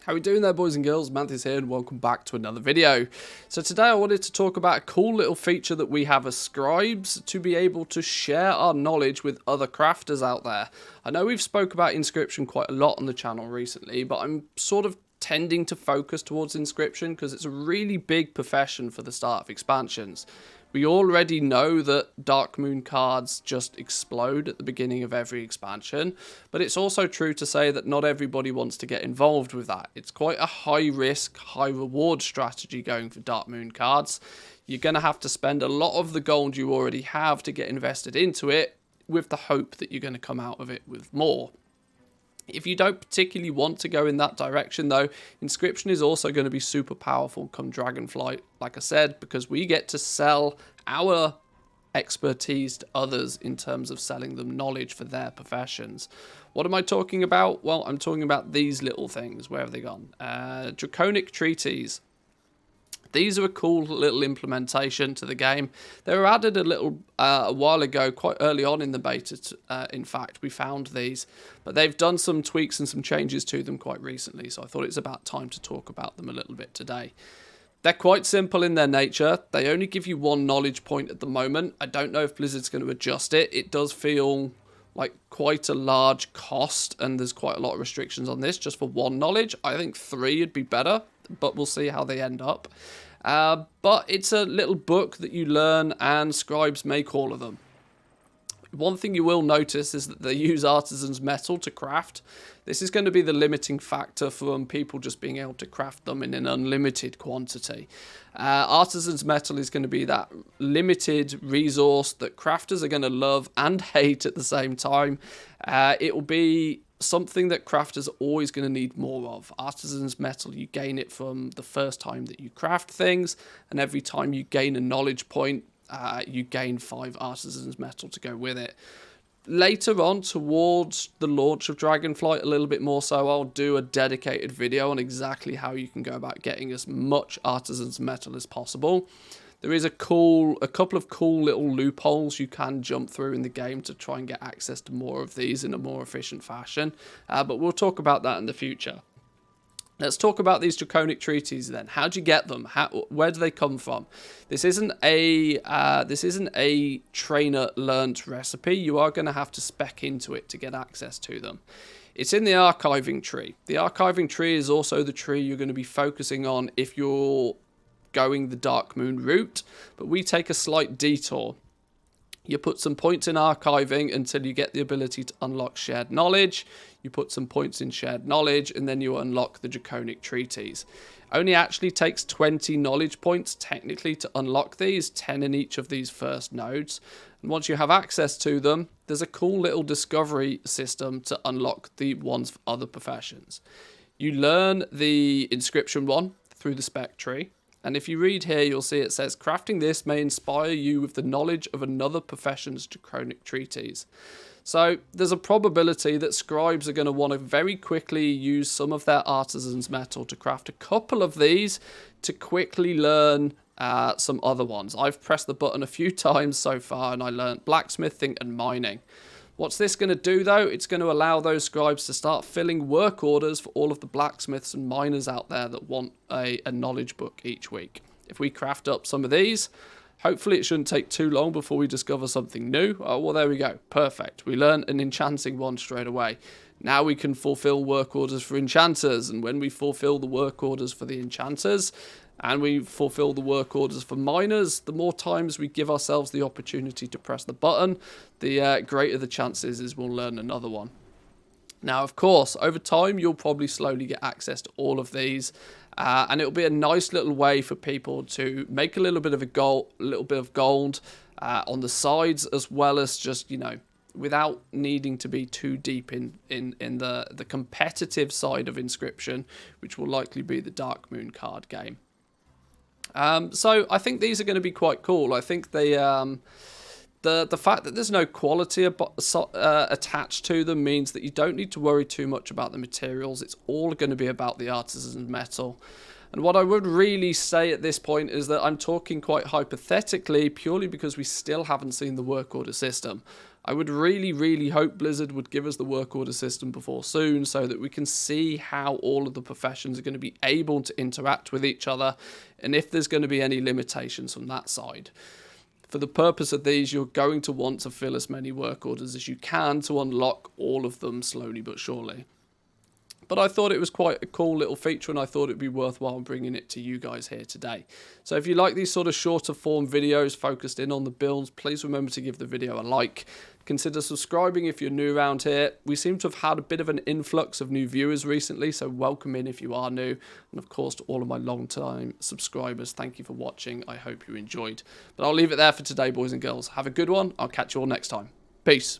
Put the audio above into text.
How are we doing there, boys and girls? Manthieus here and welcome back to another video. So today I wanted to talk about a cool little feature that we have as scribes to be able to share our knowledge with other crafters out there. I know we've spoke about Inscription quite a lot on the channel recently, but I'm sort of tending to focus towards Inscription because it's a really big profession for the start of expansions. We already know that Dark Moon cards just explode at the beginning of every expansion, but it's also true to say that not everybody wants to get involved with that. It's quite a high risk, high reward strategy going for Dark Moon cards. You're going to have to spend a lot of the gold you already have to get invested into it, with the hope that you're going to come out of it with more. If you don't particularly want to go in that direction though, Inscription is also going to be super powerful come Dragonflight, like I said, because we get to sell our expertise to others in terms of selling them knowledge for their professions. What am I talking about? Well, I'm talking about these little things. Where have they gone? Draconic treaties. These are a cool little implementation to the game. They were added a while ago, quite early on in the beta. In fact, we found these, but they've done some tweaks and some changes to them quite recently, so I thought it's about time to talk about them a little bit today. They're quite simple in their nature. They only give you one knowledge point at the moment. I don't know if Blizzard's going to adjust it. It does feel like quite a large cost, and there's quite a lot of restrictions on this just for one knowledge. I think 3 would be better, but we'll see how they end up. But it's a little book that you learn, and scribes make all of them. One thing you will notice is that they use artisan's metal to craft. This is going to be the limiting factor from people just being able to craft them in an unlimited quantity. Artisan's metal is going to be that limited resource that crafters are going to love and hate at the same time. It will be something that crafters are always going to need more of. Artisan's metal, you gain it from the first time that you craft things, and every time you gain a knowledge point, you gain 5 artisan's metal to go with it. Later on, towards the launch of Dragonflight, a little bit more so, I'll do a dedicated video on exactly how you can go about getting as much artisan's metal as possible. There is a couple of cool little loopholes you can jump through in the game to try and get access to more of these in a more efficient fashion, but we'll talk about that in the future. Let's talk about these draconic treaties then. How do you get them? Where do they come from? This isn't a trainer learnt recipe. You are going to have to spec into it to get access to them. It's in the archiving tree. The archiving tree is also the tree you're going to be focusing on if you're going the Dark Moon route, but we take a slight detour. You put some points in archiving until you get the ability to unlock shared knowledge. You put some points in shared knowledge, and then you unlock the draconic treaties. Only actually takes 20 knowledge points technically to unlock these, 10 in each of these first nodes. And once you have access to them, there's a cool little discovery system to unlock the ones for other professions. You learn the Inscription one through the spec tree. And if you read here, you'll see it says, crafting this may inspire you with the knowledge of another profession's draconic treaties. So there's a probability that scribes are going to want to very quickly use some of their artisan's metal to craft a couple of these to quickly learn some other ones. I've pressed the button a few times so far and I learned blacksmithing and mining. What's this going to do though? It's going to allow those scribes to start filling work orders for all of the blacksmiths and miners out there that want a knowledge book each week. If we craft up some of these, hopefully it shouldn't take too long before we discover something new. Oh, well, there we go. Perfect. We learned an enchanting one straight away. Now we can fulfill work orders for enchanters, and when we fulfill the work orders for the enchanters, and we fulfill the work orders for miners, the more times we give ourselves the opportunity to press the button, the greater the chances is we'll learn another one. Now, of course, over time, you'll probably slowly get access to all of these, and it'll be a nice little way for people to make a little bit of gold on the sides, as well as just, without needing to be too deep in the competitive side of Inscription, which will likely be the Dark Moon card game. So I think these are going to be quite cool. I think the fact that there's no quality attached to them means that you don't need to worry too much about the materials. It's all going to be about the artisan's metal. And what I would really say at this point is that I'm talking quite hypothetically, purely because we still haven't seen the work order system. I would really hope Blizzard would give us the work order system before soon so that we can see how all of the professions are going to be able to interact with each other and if there's going to be any limitations from that side. For the purpose of these, you're going to want to fill as many work orders as you can to unlock all of them slowly but surely. But I thought it was quite a cool little feature and I thought it'd be worthwhile bringing it to you guys here today. So if you like these sort of shorter form videos focused in on the builds, please remember to give the video a like. Consider subscribing if you're new around here. We seem to have had a bit of an influx of new viewers recently, so welcome in if you are new. And of course to all of my long-time subscribers, thank you for watching. I hope you enjoyed. But I'll leave it there for today, boys and girls. Have a good one. I'll catch you all next time. Peace.